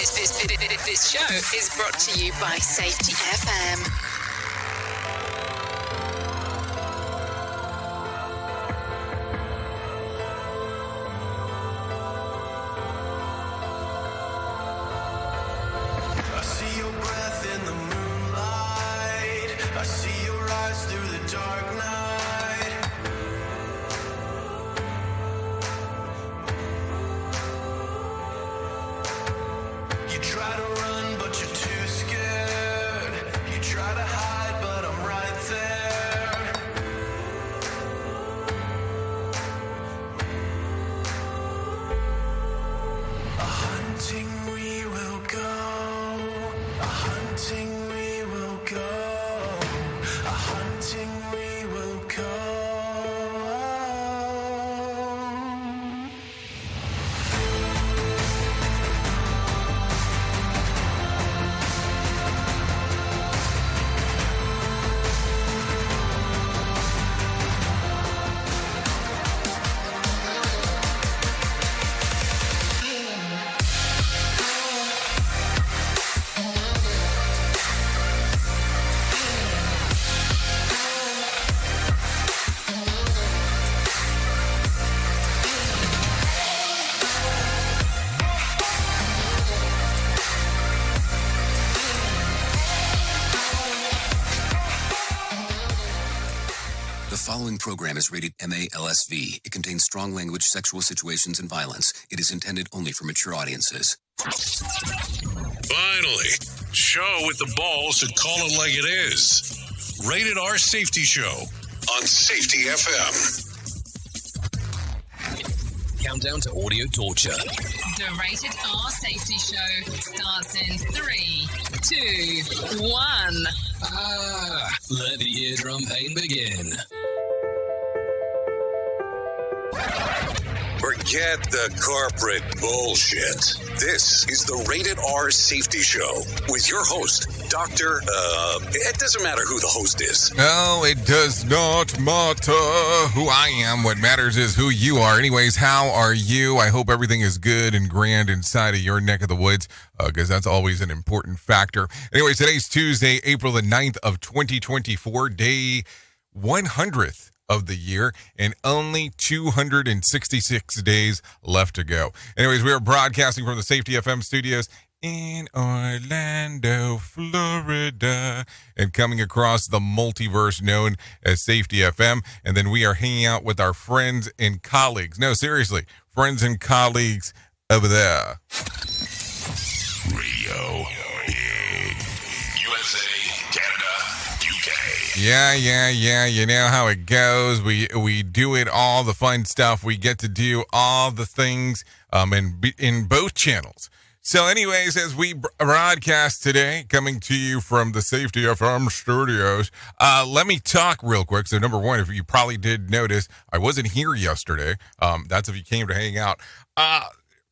This show is brought to you by Safety FM. I see your breath in the moonlight. I see your eyes through the dark night. You try to run, but you're too scared. You try to hide, but I'm right there. A hunting we will go. A hunting we will go. A hunting we will go. The following program is rated MA-LSV. It contains strong language, sexual situations, and violence. It is intended only for mature audiences. Finally, show with the balls to call it like it is. Rated R Safety Show on Safety FM. Countdown to audio torture. The Rated R Safety Show starts in 3, 2, 1. Let the eardrum pain begin. Forget the corporate bullshit. This is the Rated R Safety Show with your host, Dr. It doesn't matter who the host is. No, it does not matter who I am. What matters is who you are. Anyways, how are you? I hope everything is good and grand inside of your neck of the woods, because that's always an important factor. Anyways, today's Tuesday, April the 9th of 2024, day 100th of the year, and only 266 days left to go. Anyways, we are broadcasting from the Safety FM studios in Orlando, Florida, and coming across the multiverse known as Safety FM. And then we are hanging out with our friends and colleagues. No, seriously, friends and colleagues over there. Radio in USA, Canada, UK. Yeah. You know how it goes. We do it, all the fun stuff. We get to do all the things in both channels. So anyways, as we broadcast today, coming to you from the Safety FM studios, let me talk real quick. So number one, if you probably did notice, I wasn't here yesterday. That's if you came to hang out.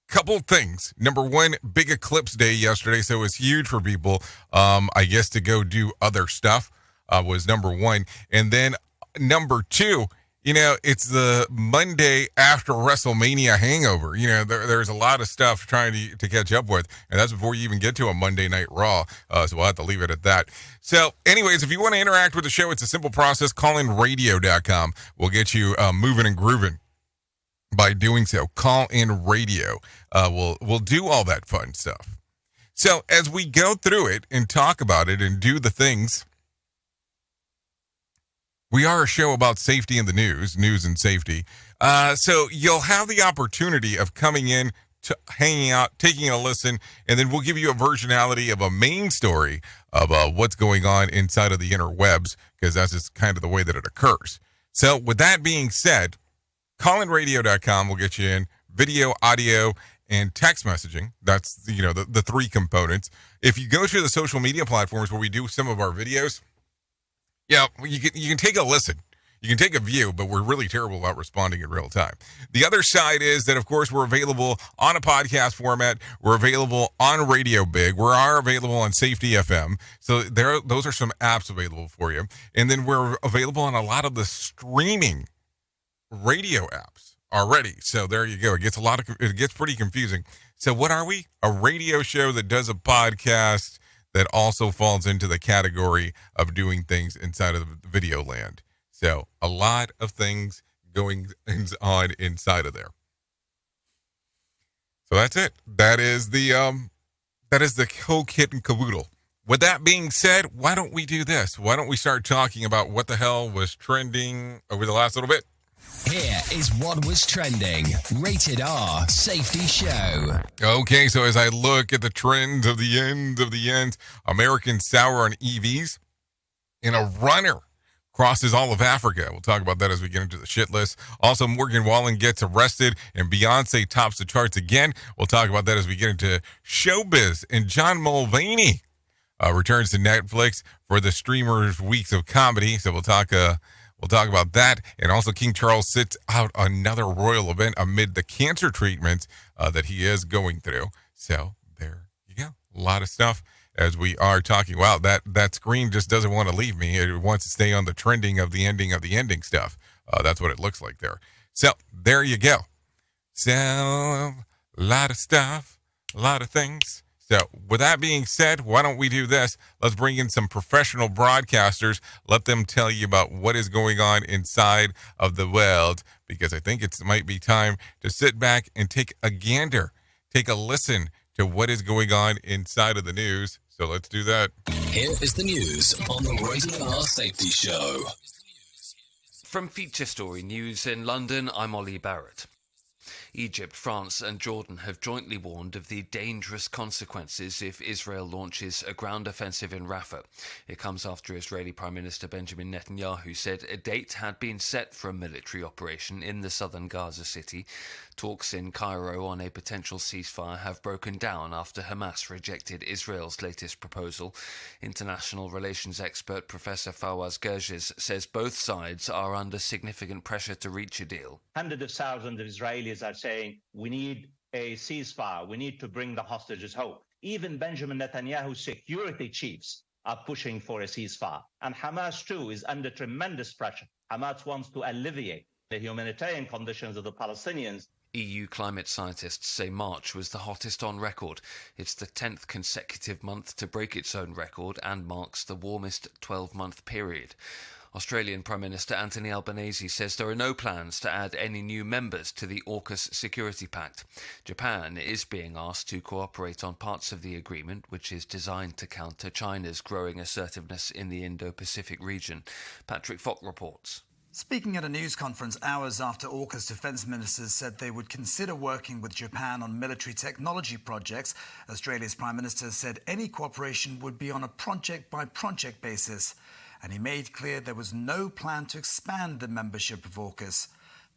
Couple things. Number one, big eclipse day yesterday, so it was huge for people, I guess, to go do other stuff, was number one. And then number two, it's the Monday after WrestleMania hangover. There's a lot of stuff trying to catch up with, and that's before you even get to a Monday Night Raw, so we'll have to leave it at that. So anyways, if you want to interact with the show, it's a simple process. Callinradio.com will get you moving and grooving. By doing so, call in radio. We'll do all that fun stuff. So as we go through it and talk about it and do the things, we are a show about safety in the news and safety. So you'll have the opportunity of coming in, to hanging out, taking a listen, and then we'll give you a versionality of a main story of what's going on inside of the interwebs, because that's just kind of the way that it occurs. So with that being said, callinradio.com will get you in video, audio, and text messaging. That's, the three components. If you go to the social media platforms where we do some of our videos, you can take a listen. You can take a view, but we're really terrible about responding in real time. The other side is that, of course, we're available on a podcast format. We're available on Radio Big. We are available on Safety FM. So those are some apps available for you. And then we're available on a lot of the streaming radio apps. already. So there you go. It gets pretty confusing. So what are we? A radio show that does a podcast that also falls into the category of doing things inside of the video land. So a lot of things going on inside of there. So that's it. That is the whole kit and caboodle. With that being said, why don't we do this? Why don't we start talking about what the hell was trending over the last little bit? Here is what was trending. Rated R Safety Show. Okay, so as I look at the trends of the ends, Americans sour on EVs, and a runner crosses all of Africa. We'll talk about that as we get into the shit list. Also, Morgan Wallen gets arrested, and Beyonce tops the charts again. We'll talk about that as we get into showbiz. And John Mulvaney returns to Netflix for the streamers' weeks of comedy. So we'll talk about that. And also, King Charles sits out another royal event amid the cancer treatments that he is going through. So there you go. A lot of stuff as we are talking. Wow, that screen just doesn't want to leave me. It wants to stay on the trending of the ending stuff. That's what it looks like there. So there you go. So a lot of stuff, a lot of things. So with that being said, why don't we do this? Let's bring in some professional broadcasters. Let them tell you about what is going on inside of the world, because I think it might be time to sit back and take a gander, take a listen to what is going on inside of the news. So let's do that. Here is the news on the Rated R Safety Show. From Feature Story News in London, I'm Ollie Barrett. Egypt, France and Jordan have jointly warned of the dangerous consequences if Israel launches a ground offensive in Rafah. It comes after Israeli Prime Minister Benjamin Netanyahu said a date had been set for a military operation in the southern Gaza city. Talks in Cairo on a potential ceasefire have broken down after Hamas rejected Israel's latest proposal. International relations expert Professor Fawaz Gerges says both sides are under significant pressure to reach a deal. Hundreds of thousands of Israelis are saying we need a ceasefire, we need to bring the hostages home. Even Benjamin Netanyahu's security chiefs are pushing for a ceasefire. And Hamas too is under tremendous pressure. Hamas wants to alleviate the humanitarian conditions of the Palestinians. EU climate scientists say March was the hottest on record. It's the 10th consecutive month to break its own record and marks the warmest 12-month period. Australian Prime Minister Anthony Albanese says there are no plans to add any new members to the AUKUS Security Pact. Japan is being asked to cooperate on parts of the agreement, which is designed to counter China's growing assertiveness in the Indo-Pacific region. Patrick Fock reports. Speaking at a news conference hours after AUKUS defence ministers said they would consider working with Japan on military technology projects, Australia's Prime Minister said any cooperation would be on a project-by-project basis. And he made clear there was no plan to expand the membership of AUKUS.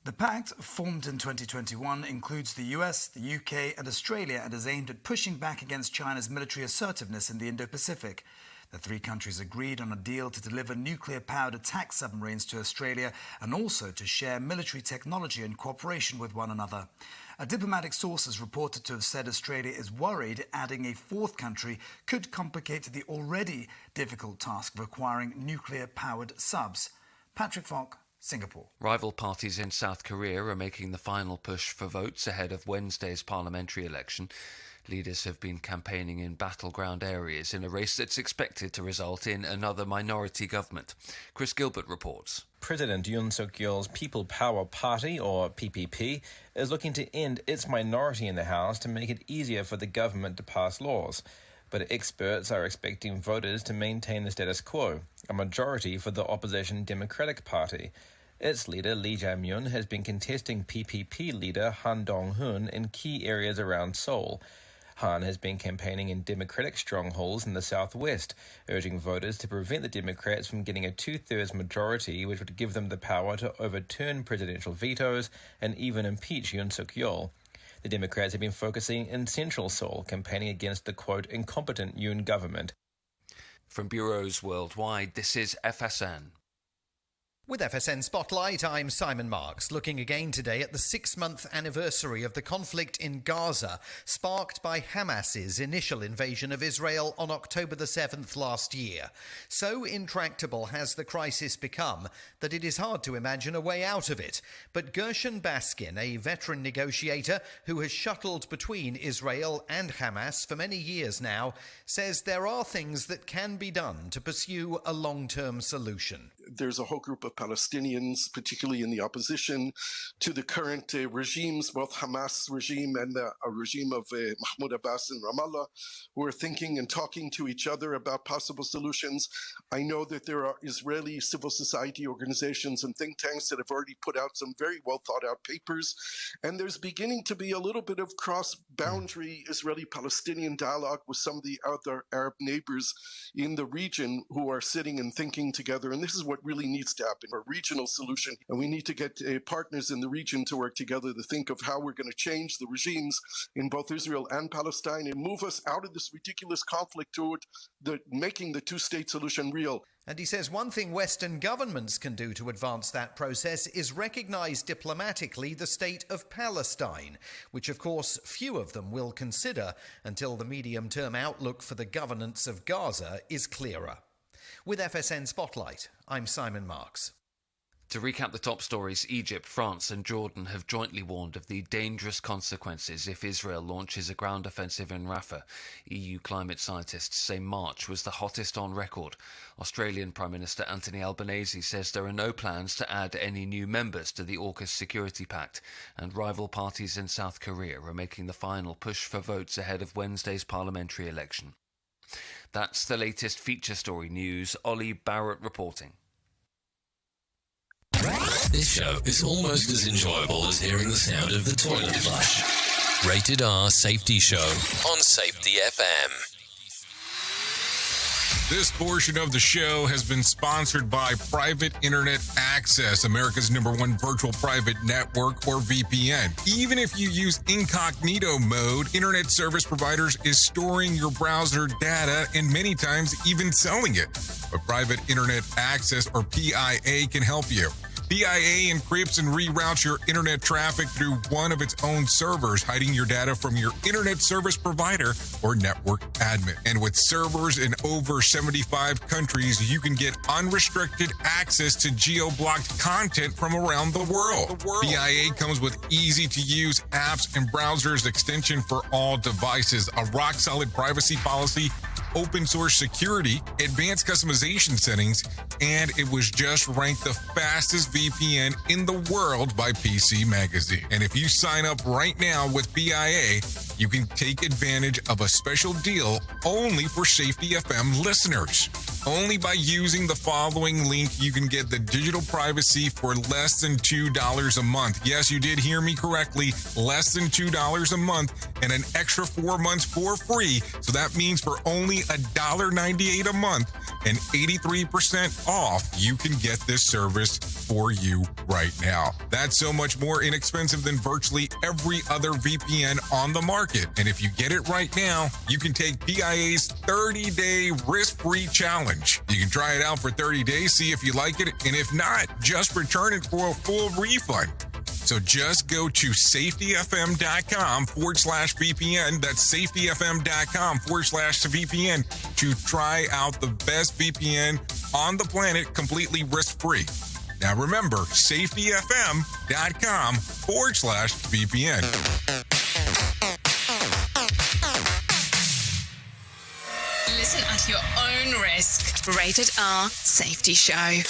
The pact, formed in 2021, includes the US, the UK and Australia and is aimed at pushing back against China's military assertiveness in the Indo-Pacific. The three countries agreed on a deal to deliver nuclear-powered attack submarines to Australia and also to share military technology and cooperation with one another. A diplomatic source has reported to have said Australia is worried adding a fourth country could complicate the already difficult task of acquiring nuclear-powered subs. Patrick Fock, Singapore. Rival parties in South Korea are making the final push for votes ahead of Wednesday's parliamentary election. Leaders have been campaigning in battleground areas in a race that's expected to result in another minority government. Chris Gilbert reports. President Yoon Suk-yeol's People Power Party, or PPP, is looking to end its minority in the House to make it easier for the government to pass laws. But experts are expecting voters to maintain the status quo, a majority for the opposition Democratic Party. Its leader, Lee Jae-myung, has been contesting PPP leader Han Dong-hoon in key areas around Seoul. Han has been campaigning in Democratic strongholds in the southwest, urging voters to prevent the Democrats from getting a two-thirds majority which would give them the power to overturn presidential vetoes and even impeach Yoon Suk-yeol. The Democrats have been focusing in central Seoul, campaigning against the, quote, incompetent Yoon government. From bureaus worldwide, this is FSN. With FSN Spotlight, I'm Simon Marks, looking again today at the 6-month anniversary of the conflict in Gaza, sparked by Hamas's initial invasion of Israel on October the 7th last year. So intractable has the crisis become that it is hard to imagine a way out of it. But Gershon Baskin, a veteran negotiator who has shuttled between Israel and Hamas for many years now, says there are things that can be done to pursue a long-term solution. There's a whole group of Palestinians, particularly in the opposition to the current regimes, both Hamas regime and the regime of Mahmoud Abbas in Ramallah, who are thinking and talking to each other about possible solutions. I know that there are Israeli civil society organizations and think tanks that have already put out some very well thought out papers. And there's beginning to be a little bit of cross-boundary Israeli-Palestinian dialogue with some of the other Arab neighbors in the region who are sitting and thinking together. And this is what really needs to happen, a regional solution. And we need to get partners in the region to work together to think of how we're going to change the regimes in both Israel and Palestine and move us out of this ridiculous conflict toward making the two-state solution real. And he says one thing Western governments can do to advance that process is recognise diplomatically the state of Palestine, which of course few of them will consider until the medium-term outlook for the governance of Gaza is clearer. With FSN Spotlight, I'm Simon Marks. To recap the top stories, Egypt, France and Jordan have jointly warned of the dangerous consequences if Israel launches a ground offensive in Rafah. EU climate scientists say March was the hottest on record. Australian Prime Minister Anthony Albanese says there are no plans to add any new members to the AUKUS Security Pact, and rival parties in South Korea are making the final push for votes ahead of Wednesday's parliamentary election. That's the latest feature story news. Ollie Barrett reporting. This show is almost as enjoyable as hearing the sound of the toilet flush. Rated R Safety Show on Safety FM. This portion of the show has been sponsored by Private Internet Access, America's #1 virtual private network, or VPN. Even if you use incognito mode, internet service providers is storing your browser data and many times even selling it. But Private Internet Access, or PIA, can help you. PIA encrypts and reroutes your internet traffic through one of its own servers, hiding your data from your internet service provider or network admin. And with servers in over 75 countries, you can get unrestricted access to geo-blocked content from around the world. PIA comes with easy-to-use apps and browsers extension for all devices, a rock-solid privacy policy, open source security, advanced customization settings, and it was just ranked the fastest VPN in the world by PC Magazine. And if you sign up right now with PIA, you can take advantage of a special deal only for Safety FM listeners. Only by using the following link, you can get the digital privacy for less than $2 a month. Yes, you did hear me correctly, less than $2 a month, and an extra 4 months for free. So that means for only $1.98 a month and 83% off, you can get this service for you right now. That's so much more inexpensive than virtually every other VPN on the market. And if you get it right now, you can take PIA's 30-day risk-free challenge. You can try it out for 30 days, see if you like it, and if not, just return it for a full refund. So just go to safetyfm.com/VPN. That's safetyfm.com/VPN to try out the best VPN on the planet completely risk-free. Now remember, safetyfm.com/VPN. Listen at your own risk. Rated R Safety Show.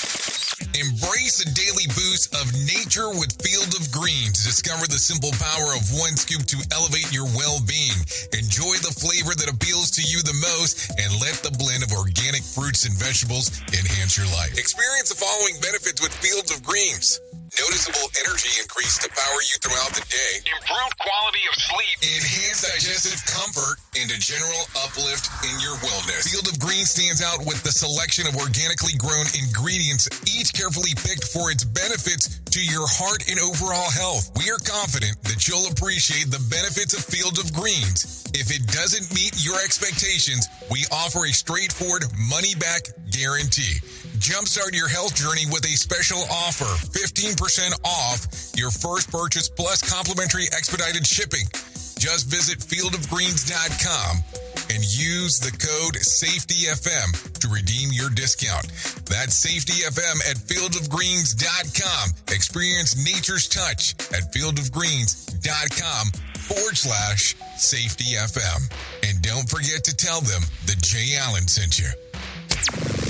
Embrace a daily boost of nature with Field of Greens. Discover the simple power of one scoop to elevate your well-being. Enjoy the flavor that appeals to you the most and let the blend of organic fruits and vegetables enhance your life. Experience the following benefits with Fields of Greens. Noticeable energy increase to power you throughout the day. Improved quality of sleep. Enhanced digestive comfort and a general uplift in your wellness. Field of Green stands out with the selection of organically grown ingredients, each carefully picked for its benefits to your heart and overall health. We are confident that you'll appreciate the benefits of Field of Greens. If it doesn't meet your expectations, we offer a straightforward money-back guarantee. Jumpstart your health journey with a special offer, 15% off your first purchase plus complimentary expedited shipping. Just visit fieldofgreens.com and use the code SAFETYFM to redeem your discount. That's SAFETYFM at fieldofgreens.com. Experience nature's touch at fieldofgreens.com/SAFETYFM. And don't forget to tell them that Jay Allen sent you.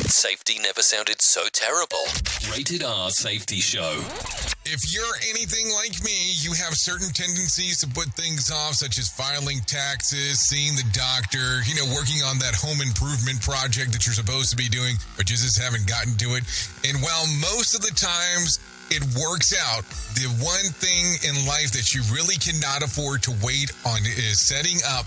Safety never sounded so terrible. Rated R Safety Show. If you're anything like me, you have certain tendencies to put things off, such as filing taxes, seeing the doctor, working on that home improvement project that you're supposed to be doing, but you just haven't gotten to it. And while most of the times it works out, the one thing in life that you really cannot afford to wait on is setting up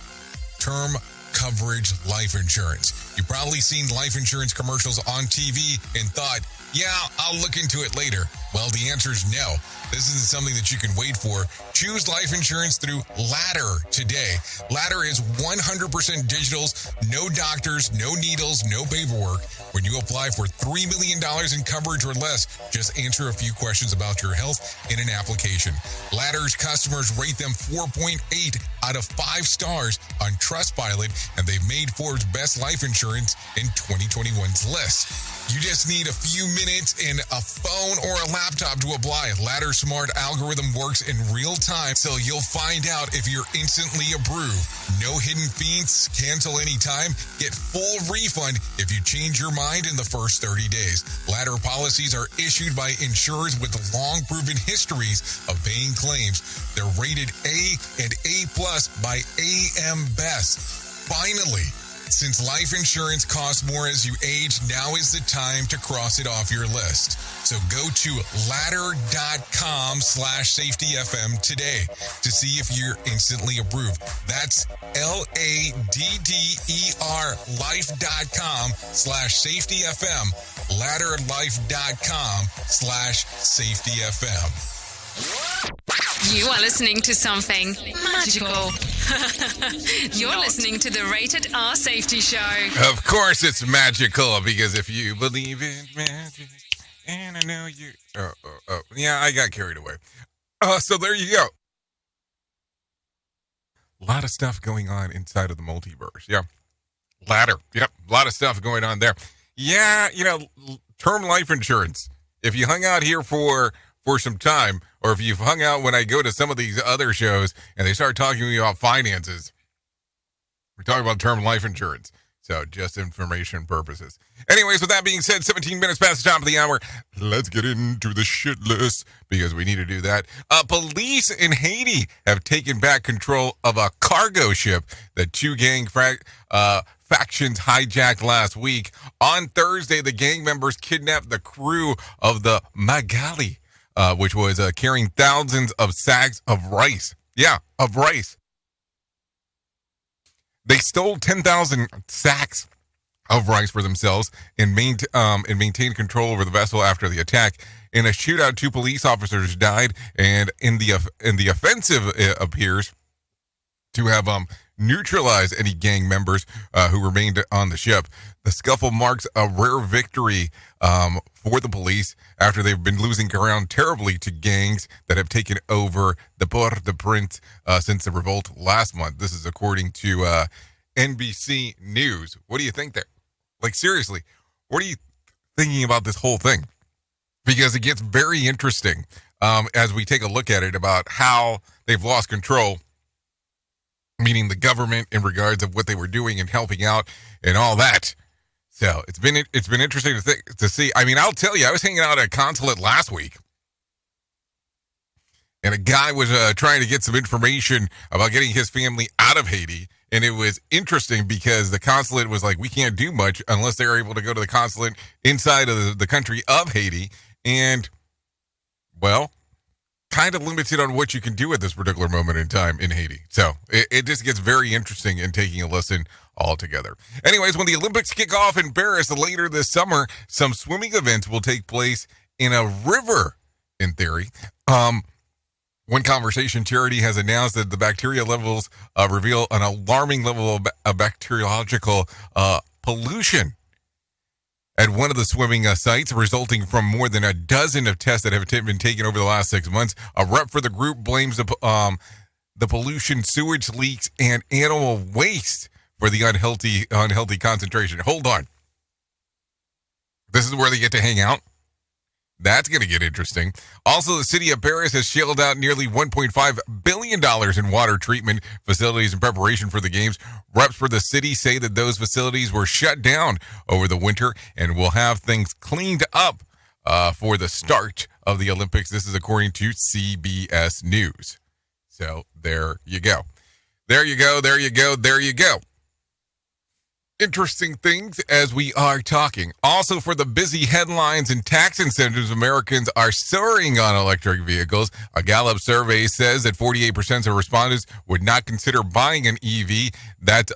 term coverage life insurance. You've probably seen life insurance commercials on TV and thought, yeah, I'll look into it later. Well, the answer is no. This isn't something that you can wait for. Choose life insurance through Ladder today. Ladder is 100% digitals, no doctors, no needles, no paperwork. When you apply for $3 million in coverage or less, just answer a few questions about your health in an application. Ladder's customers rate them 4.8 out of 5 stars on Trustpilot, and they've made Forbes' best life insurance in 2021's list. You just need a few minutes and a phone or a laptop to apply. Ladder's smart algorithm works in real time, so you'll find out if you're instantly approved. No hidden fees, cancel anytime, get full refund if you change your mind in the first 30 days. Ladder policies are issued by insurers with long proven histories of paying claims. They're rated A and A+ by AM Best. Finally, since life insurance costs more as you age, now is the time to cross it off your list. So go to ladder.com/safetyfm today to see if you're instantly approved. That's LADDER life.com/safetyfm. Ladderlife.com/safetyfm. You are listening to something magical. You're listening to the Rated R Safety Show. Of course it's magical, because if you believe in magic, and I know you... Yeah, I got carried away. So there you go. A lot of stuff going on inside of the multiverse. Yeah. Ladder. Yep. A lot of stuff going on there. Yeah, term life insurance. If you hung out here for some time, or if you've hung out when I go to some of these other shows and they start talking to me about finances, we're talking about term life insurance. So just information purposes. Anyways, with that being said, 17 minutes past the top of the hour, let's get into the shit list, because we need to do that. Police in Haiti have taken back control of a cargo ship that two gang factions hijacked last week. On Thursday, the gang members kidnapped the crew of the Magali, which was carrying thousands of sacks of rice. Yeah, of rice. They stole 10,000 sacks of rice for themselves and maintained control over the vessel after the attack. In a shootout, 2 police officers died, and in the offensive appears to have neutralized any gang members who remained on the ship. The scuffle marks a rare victory for the police after they've been losing ground terribly to gangs that have taken over the Port-au-Prince since the revolt last month. This is according to NBC News. What do you think there? Like, seriously, what are you thinking about this whole thing? Because it gets very interesting as we take a look at it about how they've lost control, meaning the government, in regards of what they were doing and helping out and all that. So it's been interesting to see. I mean, I'll tell you, I was hanging out at a consulate last week, and a guy was trying to get some information about getting his family out of Haiti. And it was interesting because the consulate was like, we can't do much unless they're able to go to the consulate inside of the country of Haiti. And, well, kind of limited on what you can do at this particular moment in time in Haiti. So it just gets very interesting in taking a listen altogether. Anyways, when the Olympics kick off in Paris later this summer, some swimming events will take place in a river, in theory. One Conversation Charity has announced that the bacteria levels reveal an alarming level of bacteriological pollution at one of the swimming sites, resulting from more than a dozen of tests that have been taken over the last 6 months. A rep for the group blames the pollution, sewage leaks, and animal waste for the unhealthy concentration. Hold on. This is where they get to hang out? That's going to get interesting. Also, the city of Paris has shelled out nearly $1.5 billion in water treatment facilities in preparation for the games. Reps for the city say that those facilities were shut down over the winter and will have things cleaned up for the start of the Olympics. This is according to CBS News. So there you go. There you go. There you go. There you go. Interesting things as we are talking. Also, for the busy headlines and tax incentives, Americans are soaring on electric vehicles. A Gallup survey says that 48% of respondents would not consider buying an EV. That's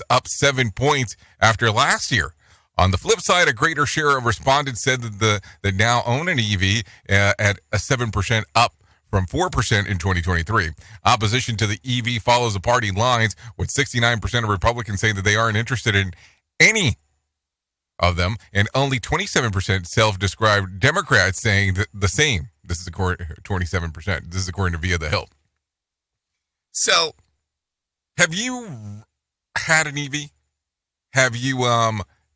up 7 points after last year. On the flip side, a greater share of respondents said that now own an EV at a 7% up from 4% in 2023. Opposition to the EV follows the party lines, with 69% of Republicans saying that they aren't interested in any of them, and only 27% self-described Democrats saying the same. This is according to 27%. This is according to Via the Hill. So, have you had an EV? Have you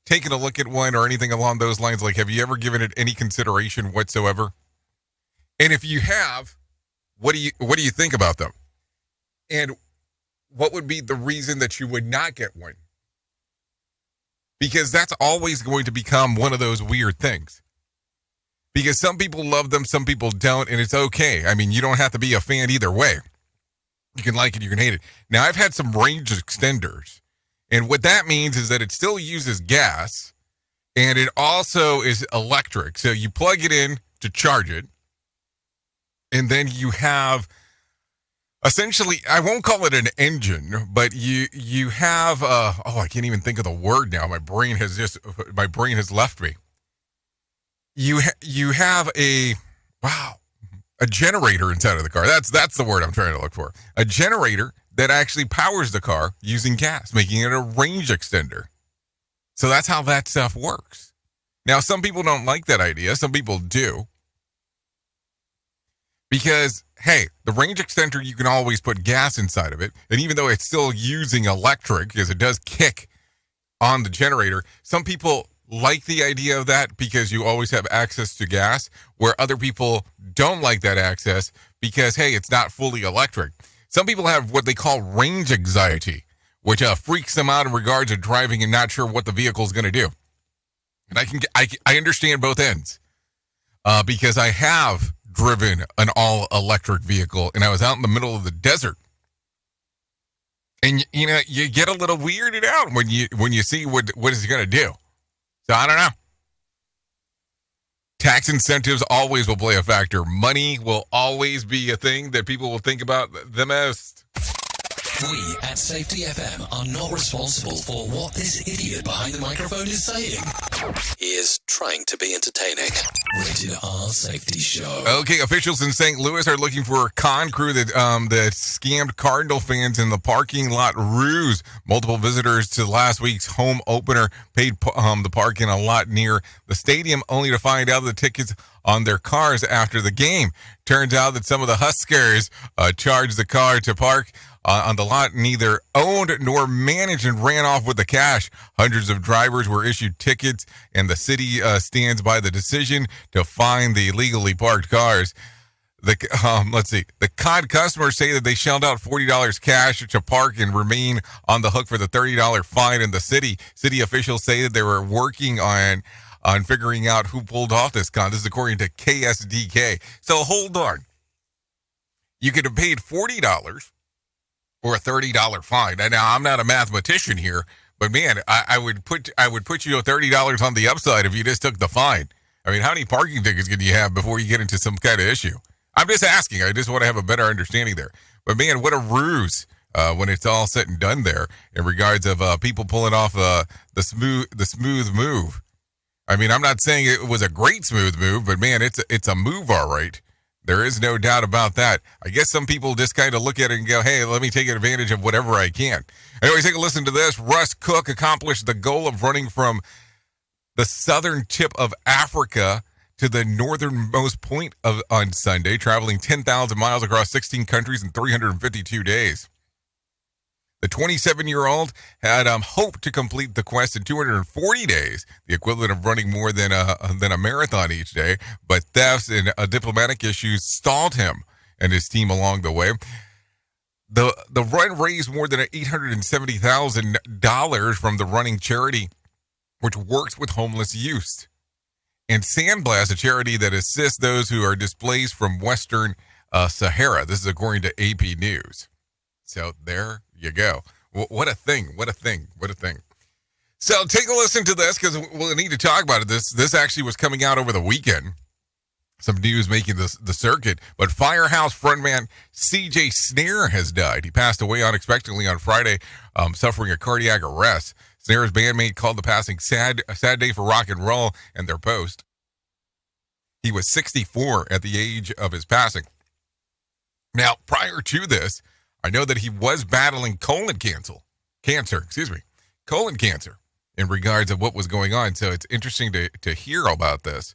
taken a look at one or anything along those lines? Like, have you ever given it any consideration whatsoever? And if you have, what do you think about them? And what would be the reason that you would not get one? Because that's always going to become one of those weird things. Because some people love them, some people don't, and it's okay. I mean, you don't have to be a fan either way. You can like it, you can hate it. Now, I've had some range extenders, and what that means is that it still uses gas, and it also is electric. So you plug it in to charge it, and then you have, essentially, I won't call it an engine, but you have, I can't even think of the word now. My brain has left me. You have a generator inside of the car. That's the word I'm trying to look for. A generator that actually powers the car using gas, making it a range extender. So that's how that stuff works. Now, some people don't like that idea. Some people do. Because, hey, the range extender, you can always put gas inside of it. And even though it's still using electric, because it does kick on the generator, some people like the idea of that because you always have access to gas, where other people don't like that access because, hey, it's not fully electric. Some people have what they call range anxiety, which freaks them out in regards to driving and not sure what the vehicle is going to do. And I understand both ends because I have driven an all-electric vehicle, and I was out in the middle of the desert. And, you know, you get a little weirded out when you see what it's going to do. So, I don't know. Tax incentives always will play a factor. Money will always be a thing that people will think about the most. We at Safety FM are not responsible for what this idiot behind the microphone is saying. He is trying to be entertaining. Rated R Safety Show. Okay, officials in St. Louis are looking for a con crew that scammed Cardinal fans in the parking lot ruse. Multiple visitors to last week's home opener paid the parking a lot near the stadium, only to find out the tickets on their cars after the game. Turns out that some of the Huskers charged the car to park on the lot, neither owned nor managed, and ran off with the cash. Hundreds of drivers were issued tickets, and the city stands by the decision to fine the illegally parked cars. The COD customers say that they shelled out $40 cash to park and remain on the hook for the $30 fine in the city. City officials say that they were working on figuring out who pulled off this con. This is according to KSDK. So hold on. You could have paid $40 or a $30 fine. And now, I'm not a mathematician here, but man, I would put you $30 on the upside if you just took the fine. I mean, how many parking tickets can you have before you get into some kind of issue? I'm just asking. I just want to have a better understanding there. But man, what a ruse when it's all said and done there in regards of people pulling off the smooth move. I mean, I'm not saying it was a great smooth move, but man, it's a move, all right. There is no doubt about that. I guess some people just kind of look at it and go, hey, let me take advantage of whatever I can. Anyway, take a listen to this. Russ Cook accomplished the goal of running from the southern tip of Africa to the northernmost point on Sunday, traveling 10,000 miles across 16 countries in 352 days. The 27-year-old had hoped to complete the quest in 240 days, the equivalent of running more than a marathon each day, but thefts and diplomatic issues stalled him and his team along the way. The run raised more than $870,000 from the running charity, which works with homeless youth, and Sandblast, a charity that assists those who are displaced from Western Sahara. This is according to AP News. So there you go. What a thing. What a thing. What a thing. So take a listen to this because we'll need to talk about it. This actually was coming out over the weekend. Some news making the circuit. But Firehouse frontman CJ Snare has died. He passed away unexpectedly on Friday, suffering a cardiac arrest. Snare's bandmate called the passing a sad day for rock and roll in their post. He was 64 at the age of his passing. Now, prior to this, I know that he was battling colon cancer in regards of what was going on. So it's interesting to hear about this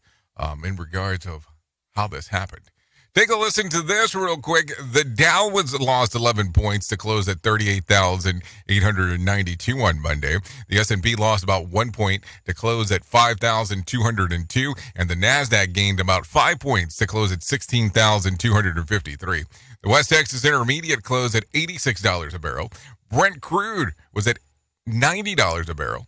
in regards of how this happened. Take a listen to this real quick. The Dow was lost 11 points to close at 38,892 on Monday. The S&P lost about 1 point to close at 5,202, and the Nasdaq gained about 5 points to close at 16,253. The West Texas Intermediate closed at $86 a barrel. Brent crude was at $90 a barrel.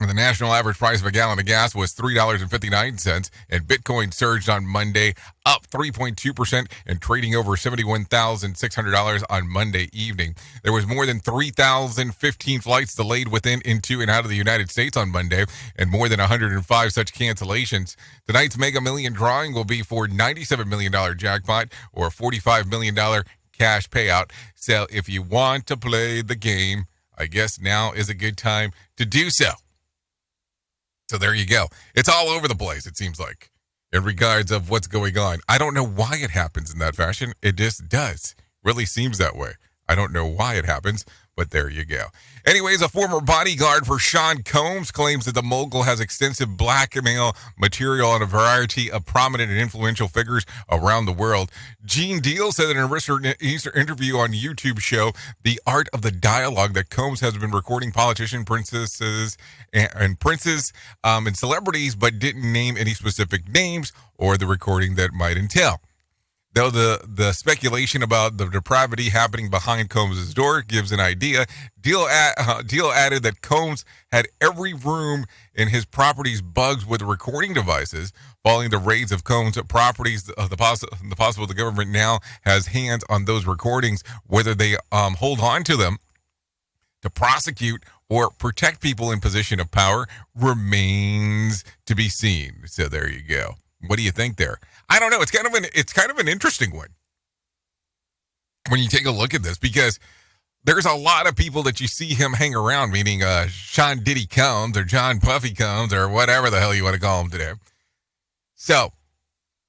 And the national average price of a gallon of gas was $3.59, and Bitcoin surged on Monday, up 3.2% and trading over $71,600 on Monday evening. There was more than 3,015 flights delayed within, into, and out of the United States on Monday, and more than 105 such cancellations. Tonight's Mega Million drawing will be for $97 million jackpot or $45 million cash payout. So if you want to play the game, I guess now is a good time to do so. So there you go. It's all over the place, it seems like, in regards of what's going on. I don't know why it happens in that fashion. It just does. Really seems that way. I don't know why it happens, but there you go. Anyways, a former bodyguard for Sean Combs claims that the mogul has extensive blackmail material on a variety of prominent and influential figures around the world. Gene Deal said in a recent interview on YouTube show The Art of the Dialogue that Combs has been recording politicians, princesses, and princes and celebrities, but didn't name any specific names or the recording that might entail. Though the speculation about the depravity happening behind Combs' door gives an idea, Deal added that Combs had every room in his properties bugged with recording devices. Following the raids of Combs' properties, the possible the government now has hands on those recordings. Whether they hold on to them to prosecute or protect people in position of power remains to be seen. So there you go. What do you think there? I don't know. It's kind of an interesting one when you take a look at this, because there's a lot of people that you see him hang around, meaning Sean Diddy Combs or John Puffy Combs or whatever the hell you want to call him today. So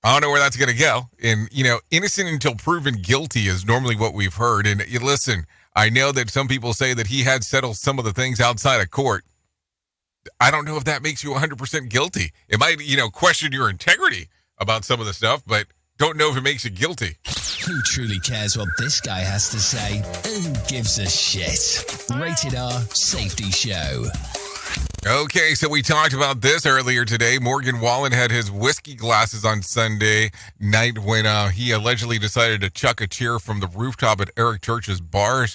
I don't know where that's going to go. And, innocent until proven guilty is normally what we've heard. And listen, I know that some people say that he had settled some of the things outside of court. I don't know if that makes you 100% guilty. It might, question your integrity about some of the stuff, but don't know if it makes you guilty. Who truly cares what this guy has to say? Who gives a shit? Rated R Safety Show. Okay, so we talked about this earlier today. Morgan Wallen had his whiskey glasses on Sunday night when he allegedly decided to chuck a chair from the rooftop at Eric Church's bar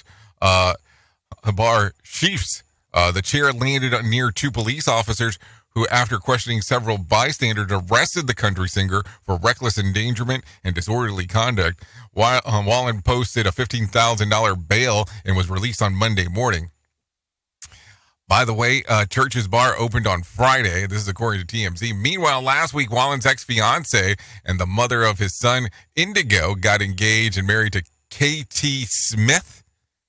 Chiefs. The chair landed near two police officers who, after questioning several bystanders, arrested the country singer for reckless endangerment and disorderly conduct. Wallen posted a $15,000 bail and was released on Monday morning. By the way, Church's Bar opened on Friday. This is according to TMZ. Meanwhile, last week, Wallen's ex-fiance and the mother of his son, Indigo, got engaged and married to K.T. Smith.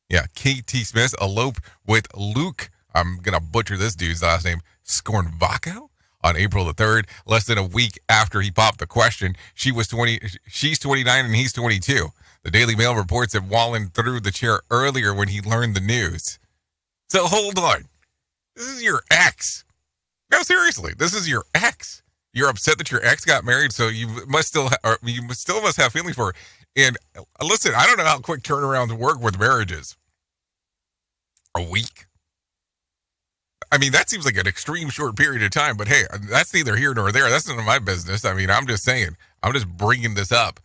Yeah, K.T. Smith eloped with Luke, I'm going to butcher this dude's last name, Scornvaco, on April the 3rd, less than a week after he popped the question. She's 29 and he's 22. The Daily Mail reports that Wallen threw the chair earlier when he learned the news. So hold on. This is your ex. No, seriously, this is your ex. You're upset that your ex got married, so you still must have feelings for her. And listen, I don't know how quick turnarounds work with marriages. A week? I mean, that seems like an extreme short period of time, but hey, that's neither here nor there. That's none of my business. I mean, I'm just saying. I'm just bringing this up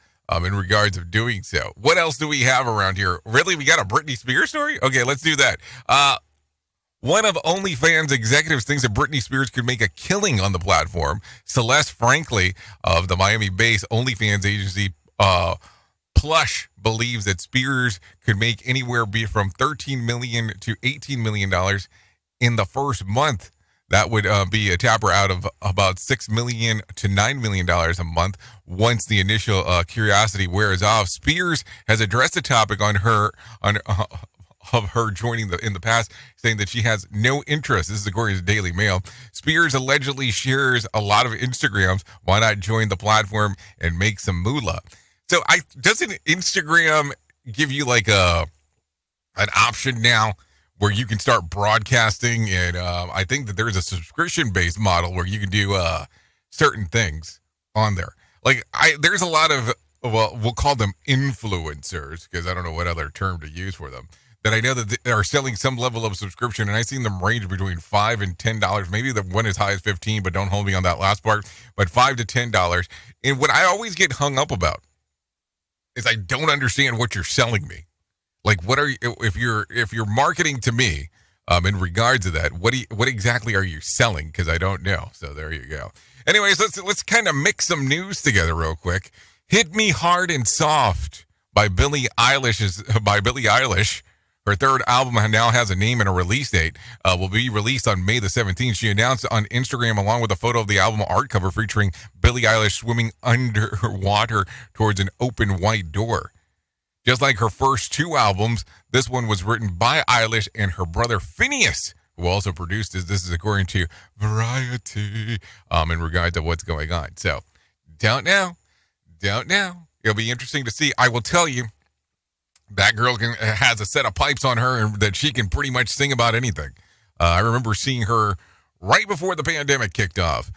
in regards of doing so. What else do we have around here? Really? We got a Britney Spears story? Okay, let's do that. One of OnlyFans executives thinks that Britney Spears could make a killing on the platform. Celeste Franklin of the Miami-based OnlyFans agency Plush believes that Spears could make anywhere from $13 million to $18 million in the first month. That would be a tapper out of about $6 million to $9 million a month once the initial curiosity wears off. Spears has addressed the topic of her joining in the past, saying that she has no interest. This is according to Daily Mail. Spears allegedly shares a lot of Instagrams. Why not join the platform and make some moolah? So doesn't Instagram give you like an option now where you can start broadcasting? And I think that there's a subscription-based model where you can do certain things on there. Like there's a lot of, well, we'll call them influencers, because I don't know what other term to use for them, that I know that they are selling some level of subscription, and I've seen them range between $5 and $10. Maybe the one as high as $15, but don't hold me on that last part. But $5 to $10. And what I always get hung up about is I don't understand what you're selling me. Like, what are you, if you're marketing to me in regards to that? What exactly are you selling? Because I don't know. So there you go. Anyways, let's kind of mix some news together real quick. "Hit Me Hard and Soft" by Billie Eilish. Her third album now has a name and a release date. Will be released on May the 17th. She announced on Instagram along with a photo of the album art cover featuring Billie Eilish swimming underwater towards an open white door. Just like her first two albums, this one was written by Eilish and her brother Phineas, who also produced this. This is according to Variety in regard to what's going on. So, don't know. It'll be interesting to see. I will tell you, that girl has a set of pipes on her and that she can pretty much sing about anything. I remember seeing her right before the pandemic kicked off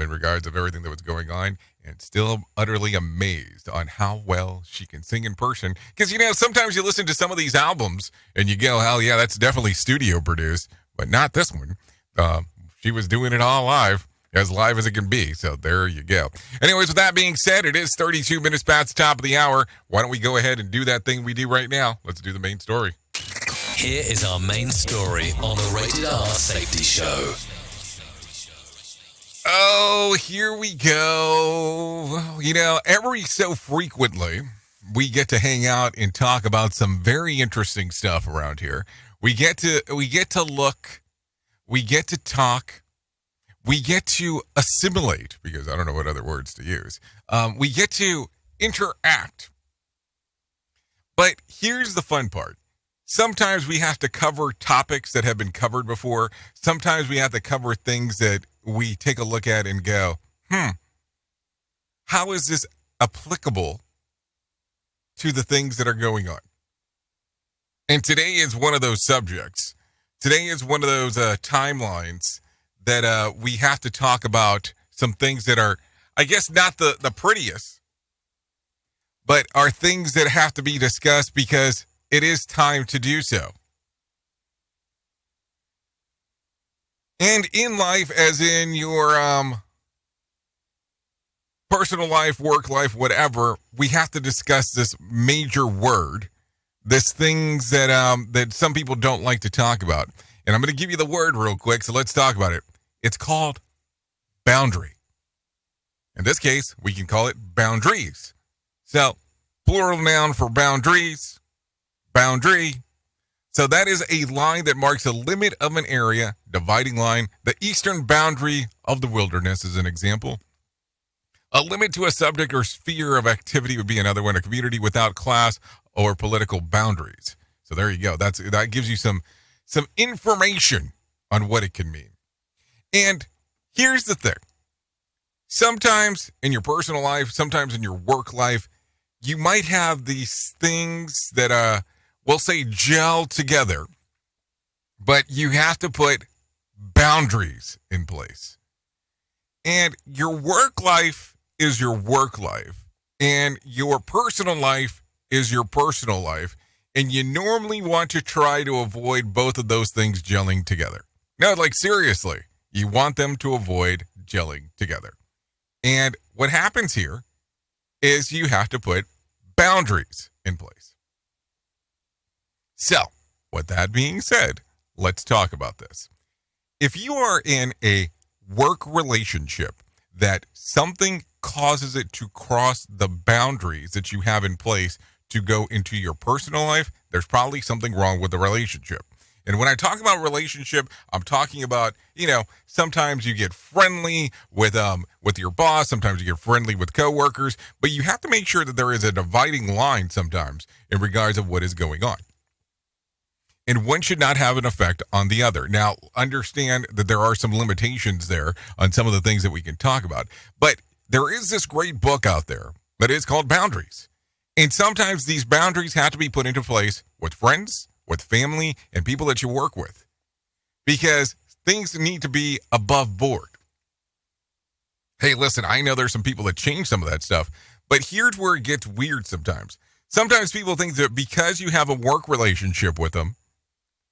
in regards of everything that was going on, and still utterly amazed on how well she can sing in person. Because, sometimes you listen to some of these albums and you go, hell yeah, that's definitely studio produced, but not this one. She was doing it all live as it can be. So there you go. Anyways, with that being said, it is 32 minutes past the top of the hour. Why don't we go ahead and do that thing we do right now? Let's do the main story. Here is our main story on the Rated R Safety Show. Oh, here we go. Every so frequently, we get to hang out and talk about some very interesting stuff around here. We get to look, we get to talk, we get to assimilate, because I don't know what other words to use. We get to interact. But here's the fun part. Sometimes we have to cover topics that have been covered before. Sometimes we have to cover things that we take a look at and go, how is this applicable to the things that are going on? And today is one of those subjects. Today is one of those timelines that we have to talk about some things that are, I guess, not the prettiest, but are things that have to be discussed because it is time to do so. And in life, as in your personal life, work life, whatever, we have to discuss this major word, this things that some people don't like to talk about. And I'm going to give you the word real quick, so let's talk about it. It's called boundary. In this case, we can call it boundaries. So, plural noun for boundaries, boundary. So that is a line that marks a limit of an area, dividing line. The eastern boundary of the wilderness is an example. A limit to a subject or sphere of activity would be another one. A community without class or political boundaries. So there you go. That gives you some information on what it can mean. And here's the thing. Sometimes in your personal life, sometimes in your work life, you might have these things that we'll say gel together, but you have to put boundaries in place. And your work life is your work life, and your personal life is your personal life, and you normally want to try to avoid both of those things gelling together. No, like seriously, you want them to avoid gelling together. And what happens here is you have to put boundaries in place. So, with that being said, let's talk about this. If you are in a work relationship that something causes it to cross the boundaries that you have in place to go into your personal life, there's probably something wrong with the relationship. And when I talk about relationship, I'm talking about, sometimes you get friendly with your boss, sometimes you get friendly with coworkers, but you have to make sure that there is a dividing line sometimes in regards of what is going on. And one should not have an effect on the other. Now, understand that there are some limitations there on some of the things that we can talk about. But there is this great book out there that is called Boundaries. And sometimes these boundaries have to be put into place with friends, with family, and people that you work with. Because things need to be above board. Hey, listen, I know there's some people that change some of that stuff, but here's where it gets weird sometimes. Sometimes people think that because you have a work relationship with them,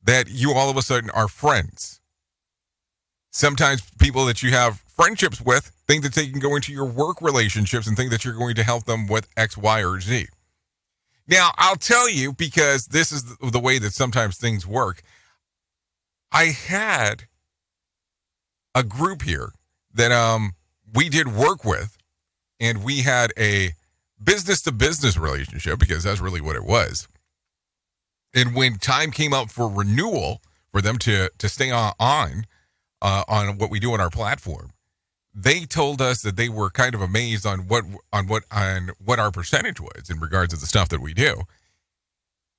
that you all of a sudden are friends. Sometimes people that you have friendships with think that they can go into your work relationships and think that you're going to help them with X, Y, or Z. Now, I'll tell you, because this is the way that sometimes things work. I had a group here that we did work with, and we had a business-to-business relationship, because that's really what it was. And when time came up for renewal, for them to stay on what we do on our platform, they told us that they were kind of amazed on what our percentage was in regards to the stuff that we do,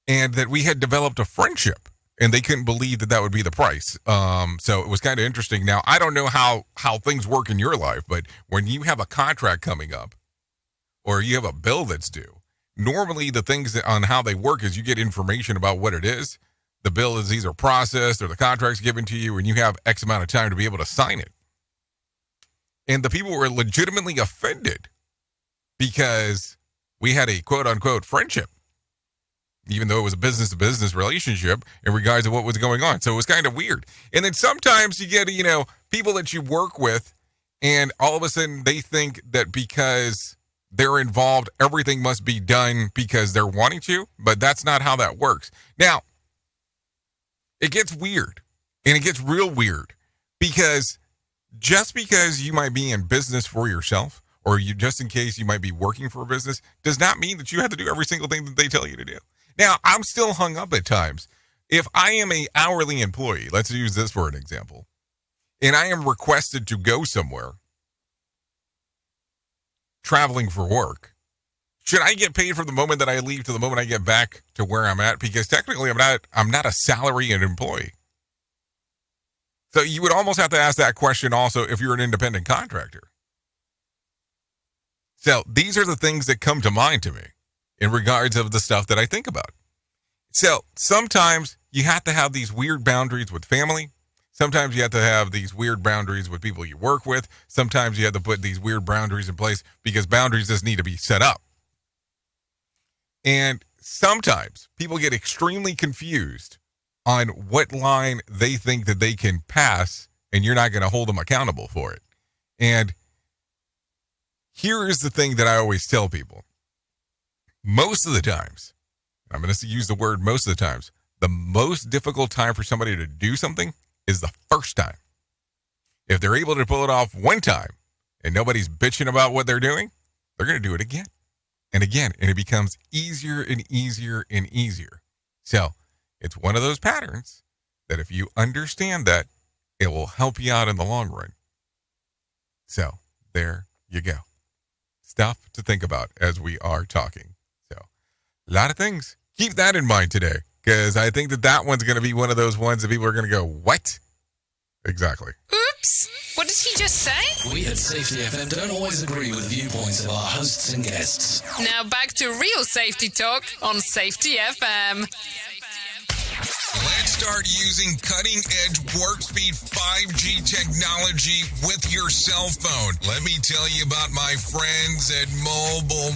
and that we had developed a friendship, and they couldn't believe that would be the price. So it was kind of interesting. Now, I don't know how things work in your life, but when you have a contract coming up, or you have a bill that's due, normally the things on how they work is you get information about what it is. The bill is either processed or the contract's given to you, and you have X amount of time to be able to sign it. And the people were legitimately offended because we had a quote-unquote friendship, even though it was a business-to-business relationship in regards to what was going on. So it was kind of weird. And then sometimes you get, people that you work with, and all of a sudden they think that because they're involved, everything must be done because they're wanting to, but that's not how that works. Now, it gets weird, and it gets real weird, because just because you might be in business for yourself, or just in case you might be working for a business, does not mean that you have to do every single thing that they tell you to do. Now, I'm still hung up at times. If I am an hourly employee, let's use this for an example, and I am requested to go somewhere, traveling for work, should I get paid from the moment that I leave to the moment I get back to where I'm at? Because technically I'm not a salary and employee. So you would almost have to ask that question also if you're an independent contractor. So these are the things that come to mind to me in regards of the stuff that I think about. So sometimes you have to have these weird boundaries with family. Sometimes you have to have these weird boundaries with people you work with. Sometimes you have to put these weird boundaries in place because boundaries just need to be set up. And sometimes people get extremely confused on what line they think that they can pass, and you're not going to hold them accountable for it. And here is the thing that I always tell people. Most of the times, I'm going to use the word most of the times, the most difficult time for somebody to do something is the first time. If they're able to pull it off one time and nobody's bitching about what they're doing, they're going to do it again and again, and it becomes easier and easier and easier. So It's one of those patterns that if you understand that, it will help you out in the long run. So there you go. Stuff to think about as we are talking. So a lot of things. Keep that in mind today, because I think that one's going to be one of those ones that people are going to go, what? Exactly. Oops! What did he just say? We at Safety FM don't always agree with viewpoints of our hosts and guests. Now back to real safety talk on Safety FM. Let's start using cutting-edge warp speed 5G technology with your cell phone. Let me tell you about my friends at mobile.io.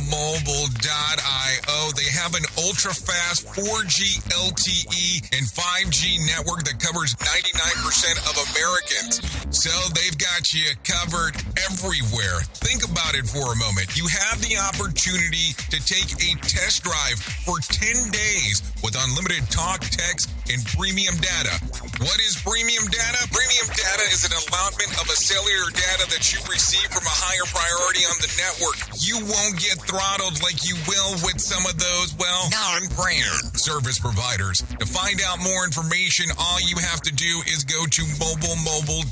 They have an ultra-fast 4G LTE and 5G network that covers 99% of Americans. So they've got you covered everywhere. Think about it for a moment. You have the opportunity to take a test drive for 10 days with unlimited talk, text, and premium data. What is premium data? Premium data is an allotment of a cellular data that you receive from a higher priority on the network. You won't get throttled like you will with some of those, non-brand service providers. To find out more information, all you have to do is go to mobile.io.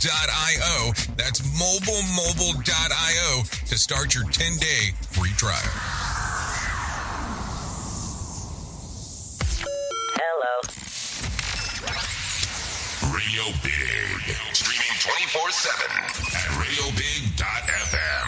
That's mobile.io to start your 10-day free trial. Hello. Radio Big. Streaming 24/7 at radiobig.fm.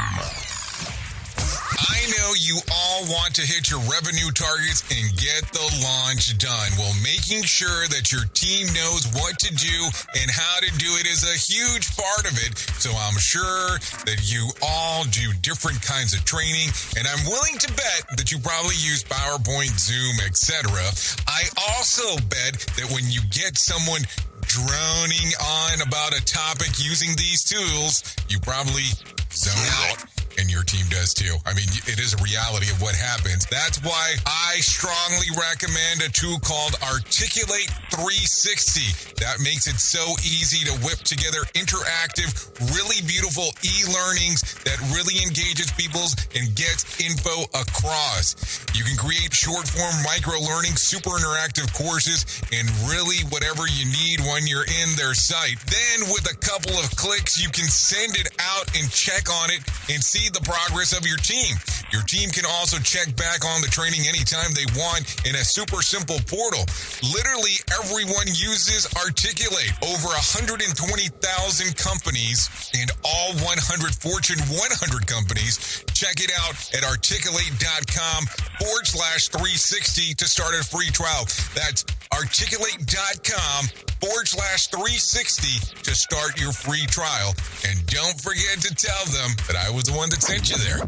I know you all want to hit your revenue targets and get the launch done. Well, making sure that your team knows what to do and how to do it is a huge part of it. So I'm sure that you all do different kinds of training, and I'm willing to bet that you probably use PowerPoint, Zoom, etc. I also bet that when you get someone droning on about a topic using these tools, you probably zone out. And your team does too. I mean, it is a reality of what happens. That's why I strongly recommend a tool called Articulate 360. That makes it so easy to whip together interactive, really beautiful e-learnings that really engages people and gets info across. You can create short-form micro-learning, super interactive courses, and really whatever you need when you're in their site. Then with a couple of clicks, you can send it out and check on it and see the progress of your team. Your team can also check back on the training anytime they want in a super simple portal. Literally everyone uses Articulate. Over 120,000 companies and all 100 Fortune 100 companies. Check it out at articulate.com/360 to start a free trial. That's articulate.com/360 to start your free trial. And don't forget to tell them that I was the one that sent you there.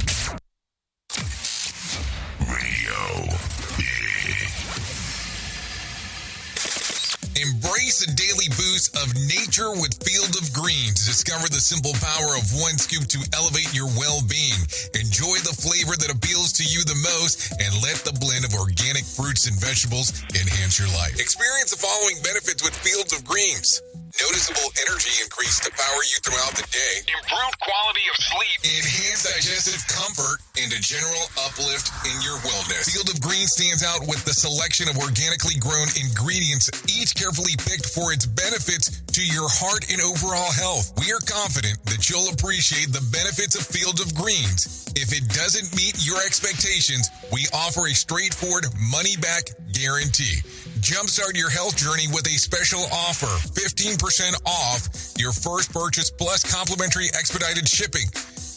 Radio Big. Embrace a daily boost of nature with Field of Greens. Discover the simple power of one scoop to elevate your well-being. Enjoy the flavor that appeals to you the most and let the blend of organic fruits and vegetables enhance your life. Experience the following benefits with Fields of Greens. Noticeable energy increase to power you throughout the day. Improved quality of sleep. Enhanced digestive comfort and a general uplift in your wellness. Field of Greens stands out with the selection of organically grown ingredients, each carefully picked for its benefits to your heart and overall health. We are confident that you'll appreciate the benefits of Field of Greens. If it doesn't meet your expectations, we offer a straightforward money-back guarantee. Jumpstart your health journey with a special offer, 15% off your first purchase plus complimentary expedited shipping.